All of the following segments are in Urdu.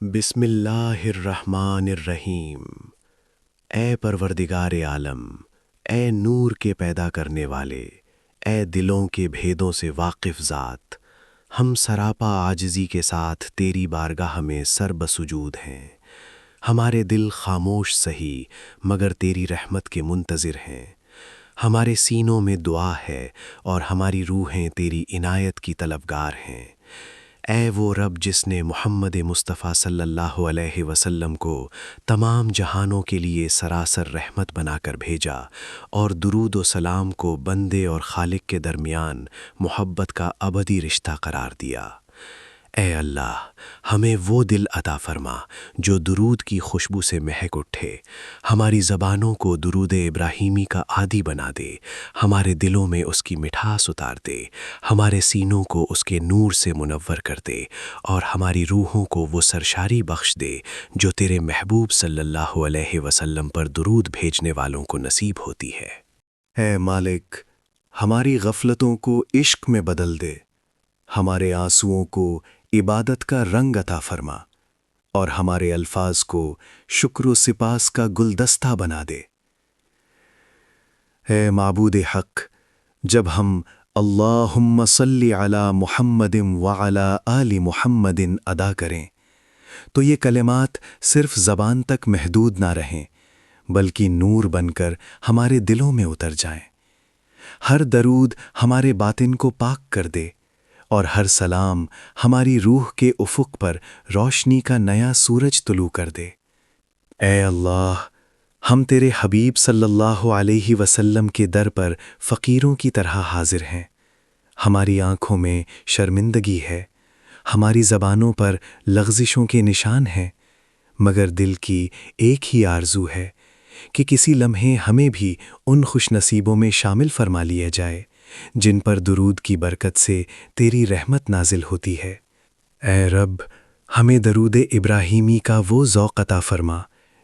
بسم اللہ الرحمن الرحیم۔ اے پروردگار عالم، اے نور کے پیدا کرنے والے، اے دلوں کے بھیدوں سے واقف ذات، ہم سراپا عاجزی کے ساتھ تیری بارگاہ میں سر بسجود ہیں۔ ہمارے دل خاموش سہی مگر تیری رحمت کے منتظر ہیں۔ ہمارے سینوں میں دعا ہے اور ہماری روحیں تیری عنایت کی طلبگار ہیں۔ اے وہ رب جس نے محمد مصطفیٰ صلی اللہ علیہ وسلم کو تمام جہانوں کے لیے سراسر رحمت بنا کر بھیجا اور درود و سلام کو بندے اور خالق کے درمیان محبت کا ابدی رشتہ قرار دیا۔ اے اللہ، ہمیں وہ دل عطا فرما جو درود کی خوشبو سے مہک اٹھے، ہماری زبانوں کو درود ابراہیمی کا عادی بنا دے، ہمارے دلوں میں اس کی مٹھاس اتار دے، ہمارے سینوں کو اس کے نور سے منور کر دے اور ہماری روحوں کو وہ سرشاری بخش دے جو تیرے محبوب صلی اللہ علیہ وسلم پر درود بھیجنے والوں کو نصیب ہوتی ہے۔ اے مالک، ہماری غفلتوں کو عشق میں بدل دے، ہمارے آنسوؤں کو عبادت کا رنگ عطا فرما اور ہمارے الفاظ کو شکر و سپاس کا گلدستہ بنا دے۔ اے معبود حق، جب ہم اللہم صلی علی محمد وعلی آل محمد ادا کریں تو یہ کلمات صرف زبان تک محدود نہ رہیں بلکہ نور بن کر ہمارے دلوں میں اتر جائیں۔ ہر درود ہمارے باطن کو پاک کر دے اور ہر سلام ہماری روح کے افق پر روشنی کا نیا سورج طلوع کر دے۔ اے اللہ، ہم تیرے حبیب صلی اللہ علیہ وسلم کے در پر فقیروں کی طرح حاضر ہیں۔ ہماری آنکھوں میں شرمندگی ہے، ہماری زبانوں پر لغزشوں کے نشان ہیں، مگر دل کی ایک ہی آرزو ہے کہ کسی لمحے ہمیں بھی ان خوش نصیبوں میں شامل فرما لیا جائے جن پر درود کی برکت سے تیری رحمت نازل ہوتی ہے۔ اے رب، ہمیں درود ابراہیمی کا وہ ذوق عطا فرما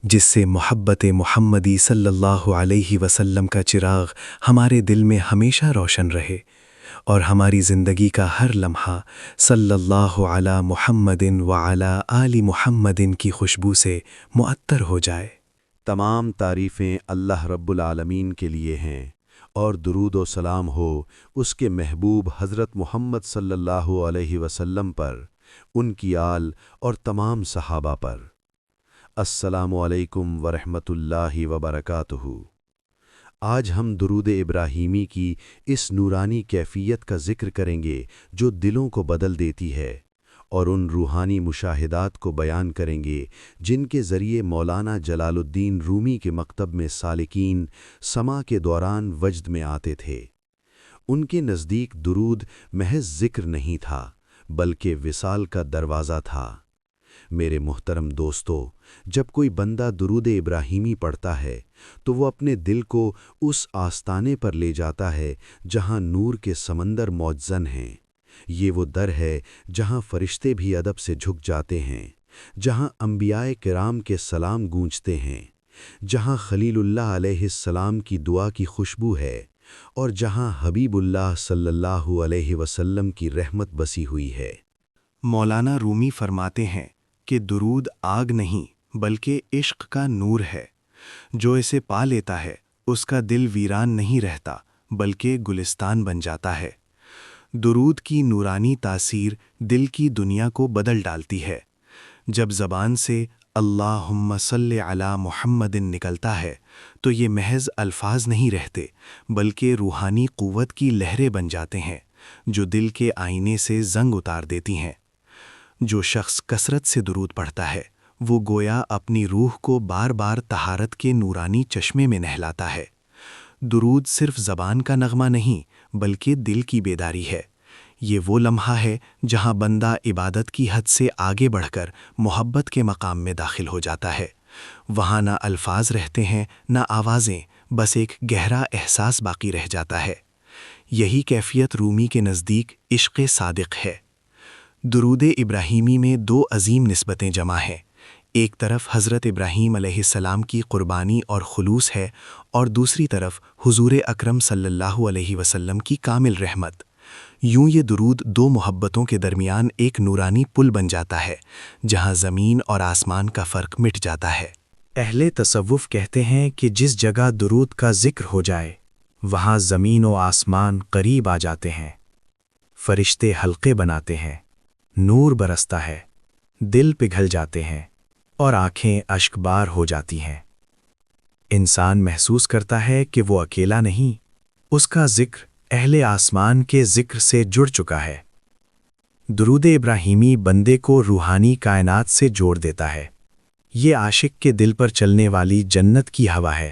جس سے محبت محمدی صلی اللہ علیہ وسلم کا چراغ ہمارے دل میں ہمیشہ روشن رہے اور ہماری زندگی کا ہر لمحہ صلی اللہ علی محمد وعلی آل محمد کی خوشبو سے معطر ہو جائے۔ تمام تعریفیں اللہ رب العالمین کے لیے ہیں اور درود و سلام ہو اس کے محبوب حضرت محمد صلی اللہ علیہ وسلم پر، ان کی آل اور تمام صحابہ پر۔ السلام علیکم ورحمۃ اللہ وبرکاتہ۔ آج ہم درود ابراہیمی کی اس نورانی کیفیت کا ذکر کریں گے جو دلوں کو بدل دیتی ہے، اور ان روحانی مشاہدات کو بیان کریں گے جن کے ذریعے مولانا جلال الدین رومی کے مکتب میں سالکین سما کے دوران وجد میں آتے تھے۔ ان کے نزدیک درود محض ذکر نہیں تھا بلکہ وصال کا دروازہ تھا۔ میرے محترم دوستو، جب کوئی بندہ درود ابراہیمی پڑھتا ہے تو وہ اپنے دل کو اس آستانے پر لے جاتا ہے جہاں نور کے سمندر موجزن ہیں۔ یہ وہ در ہے جہاں فرشتے بھی ادب سے جھک جاتے ہیں، جہاں انبیاء کرام کے سلام گونجتے ہیں، جہاں خلیل اللہ علیہ السلام کی دعا کی خوشبو ہے اور جہاں حبیب اللہ صلی اللہ علیہ وسلم کی رحمت بسی ہوئی ہے۔ مولانا رومی فرماتے ہیں کہ درود آگ نہیں بلکہ عشق کا نور ہے، جو اسے پا لیتا ہے اس کا دل ویران نہیں رہتا بلکہ گلستان بن جاتا ہے۔ درود کی نورانی تاثیر دل کی دنیا کو بدل ڈالتی ہے۔ جب زبان سے اللہم صلی علی محمد نکلتا ہے تو یہ محض الفاظ نہیں رہتے بلکہ روحانی قوت کی لہریں بن جاتے ہیں جو دل کے آئینے سے زنگ اتار دیتی ہیں۔ جو شخص کثرت سے درود پڑھتا ہے وہ گویا اپنی روح کو بار بار طہارت کے نورانی چشمے میں نہلاتا ہے۔ درود صرف زبان کا نغمہ نہیں بلکہ دل کی بیداری ہے۔ یہ وہ لمحہ ہے جہاں بندہ عبادت کی حد سے آگے بڑھ کر محبت کے مقام میں داخل ہو جاتا ہے۔ وہاں نہ الفاظ رہتے ہیں نہ آوازیں، بس ایک گہرا احساس باقی رہ جاتا ہے۔ یہی کیفیت رومی کے نزدیک عشق صادق ہے۔ درود ابراہیمی میں دو عظیم نسبتیں جمع ہیں۔ ایک طرف حضرت ابراہیم علیہ السلام کی قربانی اور خلوص ہے اور دوسری طرف حضور اکرم صلی اللہ علیہ وسلم کی کامل رحمت۔ یوں یہ درود دو محبتوں کے درمیان ایک نورانی پل بن جاتا ہے جہاں زمین اور آسمان کا فرق مٹ جاتا ہے۔ اہل تصوف کہتے ہیں کہ جس جگہ درود کا ذکر ہو جائے وہاں زمین و آسمان قریب آ جاتے ہیں، فرشتے حلقے بناتے ہیں، نور برستا ہے، دل پگھل جاتے ہیں اور آنکھیں اشک بار ہو جاتی ہیں۔ انسان محسوس کرتا ہے کہ وہ اکیلا نہیں، اس کا ذکر اہل آسمان کے ذکر سے جڑ چکا ہے۔ درود ابراہیمی بندے کو روحانی کائنات سے جوڑ دیتا ہے۔ یہ عاشق کے دل پر چلنے والی جنت کی ہوا ہے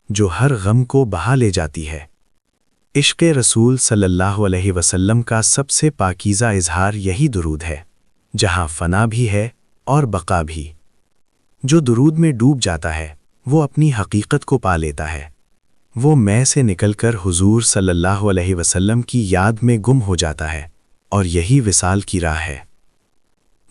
جو ہر غم کو بہا لے جاتی ہے۔ عشق رسول صلی اللہ علیہ وسلم کا سب سے پاکیزہ اظہار یہی درود ہے، جہاں فنا بھی ہے اور بقا بھی۔ جو درود میں ڈوب جاتا ہے وہ اپنی حقیقت کو پا لیتا ہے، وہ میں سے نکل کر حضور صلی اللہ علیہ وسلم کی یاد میں گم ہو جاتا ہے، اور یہی وصال کی راہ ہے۔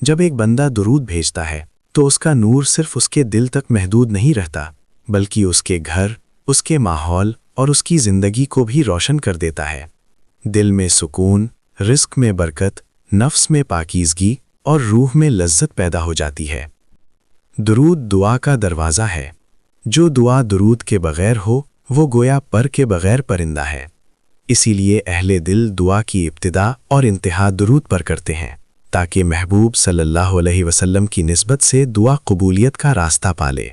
جب ایک بندہ درود بھیجتا ہے تو اس کا نور صرف اس کے دل تک محدود نہیں رہتا، بلکہ اس کے گھر، اس کے ماحول اور اس کی زندگی کو بھی روشن کر دیتا ہے۔ دل میں سکون، رزق میں برکت، نفس میں پاکیزگی اور روح میں لذت پیدا ہو جاتی ہے۔ درود دعا کا دروازہ ہے۔ جو دعا درود کے بغیر ہو وہ گویا پر کے بغیر پرندہ ہے۔ اسی لیے اہل دل دعا کی ابتدا اور انتہا درود پر کرتے ہیں تاکہ محبوب صلی اللہ علیہ وسلم کی نسبت سے دعا قبولیت کا راستہ پالے۔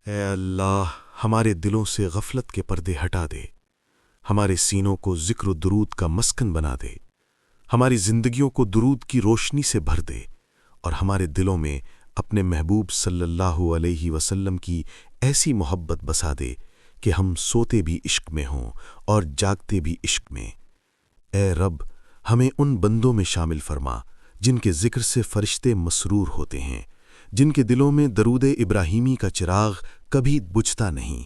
اے اللہ، ہمارے دلوں سے غفلت کے پردے ہٹا دے، ہمارے سینوں کو ذکر و درود کا مسکن بنا دے، ہماری زندگیوں کو درود کی روشنی سے بھر دے، اور ہمارے دلوں میں اپنے محبوب صلی اللہ علیہ وسلم کی ایسی محبت بسا دے کہ ہم سوتے بھی عشق میں ہوں اور جاگتے بھی عشق میں۔ اے رب، ہمیں ان بندوں میں شامل فرما جن کے ذکر سے فرشتے مسرور ہوتے ہیں، جن کے دلوں میں درود ابراہیمی کا چراغ کبھی بجھتا نہیں۔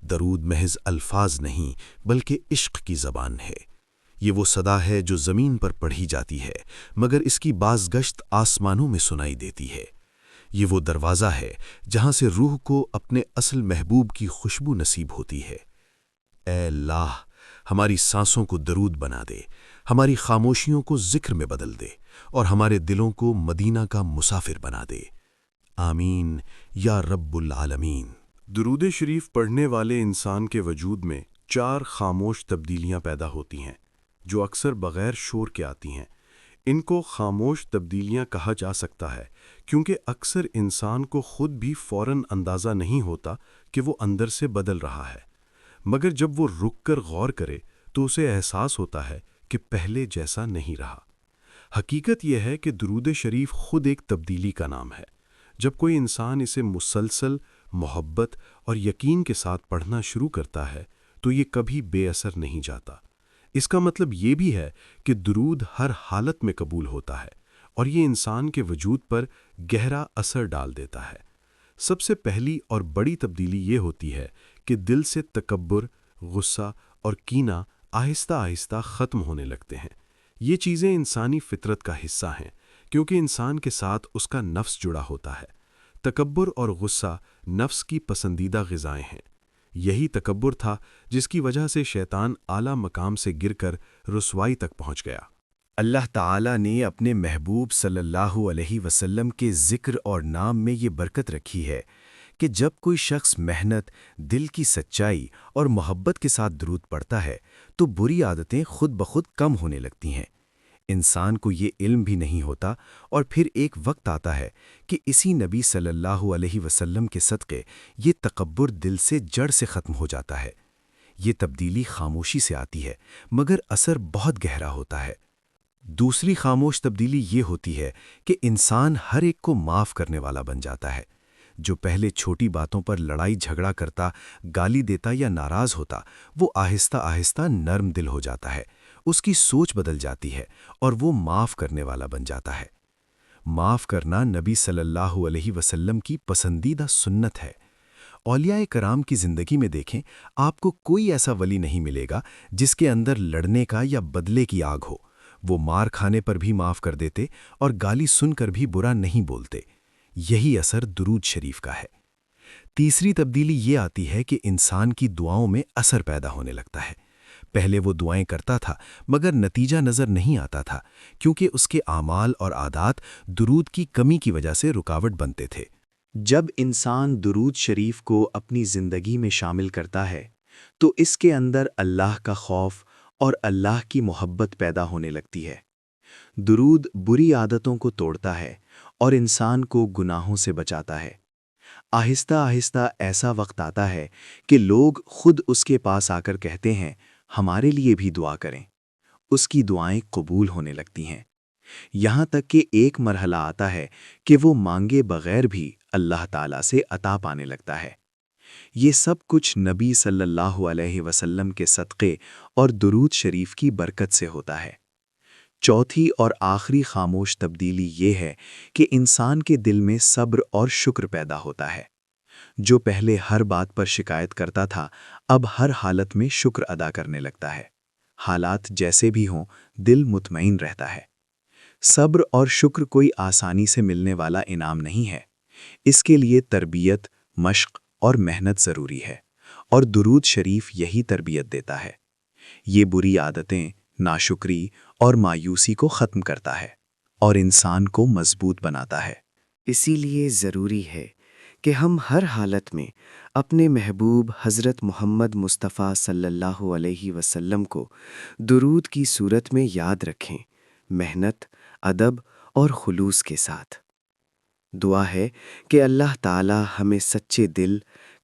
درود محض الفاظ نہیں بلکہ عشق کی زبان ہے۔ یہ وہ صدا ہے جو زمین پر پڑھی جاتی ہے مگر اس کی بازگشت آسمانوں میں سنائی دیتی ہے۔ یہ وہ دروازہ ہے جہاں سے روح کو اپنے اصل محبوب کی خوشبو نصیب ہوتی ہے۔ اے اللہ، ہماری سانسوں کو درود بنا دے، ہماری خاموشیوں کو ذکر میں بدل دے، اور ہمارے دلوں کو مدینہ کا مسافر بنا دے۔ آمین یا رب العالمین۔ درود شریف پڑھنے والے انسان کے وجود میں 4 خاموش تبدیلیاں پیدا ہوتی ہیں جو اکثر بغیر شور کے آتی ہیں۔ ان کو خاموش تبدیلیاں کہا جا سکتا ہے کیونکہ اکثر انسان کو خود بھی فوراً اندازہ نہیں ہوتا کہ وہ اندر سے بدل رہا ہے، مگر جب وہ رک کر غور کرے تو اسے احساس ہوتا ہے کہ پہلے جیسا نہیں رہا۔ حقیقت یہ ہے کہ درود شریف خود ایک تبدیلی کا نام ہے۔ جب کوئی انسان اسے مسلسل محبت اور یقین کے ساتھ پڑھنا شروع کرتا ہے تو یہ کبھی بے اثر نہیں جاتا۔ اس کا مطلب یہ بھی ہے کہ درود ہر حالت میں قبول ہوتا ہے اور یہ انسان کے وجود پر گہرا اثر ڈال دیتا ہے۔ سب سے پہلی اور بڑی تبدیلی یہ ہوتی ہے کہ دل سے تکبر، غصہ اور کینہ آہستہ آہستہ ختم ہونے لگتے ہیں۔ یہ چیزیں انسانی فطرت کا حصہ ہیں کیونکہ انسان کے ساتھ اس کا نفس جڑا ہوتا ہے۔ تکبر اور غصہ نفس کی پسندیدہ غذائیں ہیں۔ یہی تکبر تھا جس کی وجہ سے شیطان اعلیٰ مقام سے گر کر رسوائی تک پہنچ گیا۔ اللہ تعالیٰ نے اپنے محبوب صلی اللہ علیہ وسلم کے ذکر اور نام میں یہ برکت رکھی ہے کہ جب کوئی شخص محنت، دل کی سچائی اور محبت کے ساتھ درود پڑھتا ہے تو بری عادتیں خود بخود کم ہونے لگتی ہیں۔ انسان کو یہ علم بھی نہیں ہوتا اور پھر ایک وقت آتا ہے کہ اسی نبی صلی اللہ علیہ وسلم کے صدقے یہ تکبر دل سے جڑ سے ختم ہو جاتا ہے۔ یہ تبدیلی خاموشی سے آتی ہے مگر اثر بہت گہرا ہوتا ہے۔ دوسری خاموش تبدیلی یہ ہوتی ہے کہ انسان ہر ایک کو معاف کرنے والا بن جاتا ہے۔ جو پہلے چھوٹی باتوں پر لڑائی جھگڑا کرتا، گالی دیتا یا ناراض ہوتا، وہ آہستہ آہستہ نرم دل ہو جاتا ہے، اس کی سوچ بدل جاتی ہے اور وہ معاف کرنے والا بن جاتا ہے۔ معاف کرنا نبی صلی اللہ علیہ وسلم کی پسندیدہ سنت ہے۔ اولیاء کرام کی زندگی میں دیکھیں، آپ کو کوئی ایسا ولی نہیں ملے گا جس کے اندر لڑنے کا یا بدلے کی آگ ہو۔ وہ مار کھانے پر بھی معاف کر دیتے اور گالی سن کر بھی برا نہیں بولتے۔ یہی اثر درود شریف کا ہے۔ تیسری تبدیلی یہ آتی ہے کہ انسان کی دعاؤں میں اثر پیدا ہونے لگتا ہے۔ پہلے وہ دعائیں کرتا تھا مگر نتیجہ نظر نہیں آتا تھا کیونکہ اس کے اعمال اور عادات درود کی کمی کی وجہ سے رکاوٹ بنتے تھے۔ جب انسان درود شریف کو اپنی زندگی میں شامل کرتا ہے تو اس کے اندر اللہ کا خوف اور اللہ کی محبت پیدا ہونے لگتی ہے۔ درود بری عادتوں کو توڑتا ہے اور انسان کو گناہوں سے بچاتا ہے۔ آہستہ آہستہ ایسا وقت آتا ہے کہ لوگ خود اس کے پاس آ کر کہتے ہیں ہمارے لیے بھی دعا کریں۔ اس کی دعائیں قبول ہونے لگتی ہیں، یہاں تک کہ ایک مرحلہ آتا ہے کہ وہ مانگے بغیر بھی اللہ تعالیٰ سے عطا پانے لگتا ہے۔ یہ سب کچھ نبی صلی اللہ علیہ وسلم کے صدقے اور درود شریف کی برکت سے ہوتا ہے۔ چوتھی اور آخری خاموش تبدیلی یہ ہے کہ انسان کے دل میں صبر اور شکر پیدا ہوتا ہے۔ جو پہلے ہر بات پر شکایت کرتا تھا اب ہر حالت میں شکر ادا کرنے لگتا ہے۔ حالات جیسے بھی ہوں دل مطمئن رہتا ہے۔ صبر اور شکر کوئی آسانی سے ملنے والا انعام نہیں ہے، اس کے لیے تربیت، مشق اور محنت ضروری ہے، اور درود شریف یہی تربیت دیتا ہے۔ یہ بری عادتیں، ناشکری اور مایوسی کو ختم کرتا ہے اور انسان کو مضبوط بناتا ہے۔ اسی لیے ضروری ہے کہ ہم ہر حالت میں اپنے محبوب حضرت محمد مصطفیٰ صلی اللہ علیہ وسلم کو درود کی صورت میں یاد رکھیں، محنت، ادب اور خلوص کے ساتھ۔ دعا ہے کہ اللہ تعالی ہمیں سچے دل،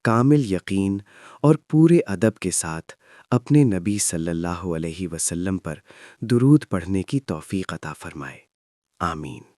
کامل یقین اور پورے ادب کے ساتھ اپنے نبی صلی اللہ علیہ وسلم پر درود پڑھنے کی توفیق عطا فرمائے۔ آمین۔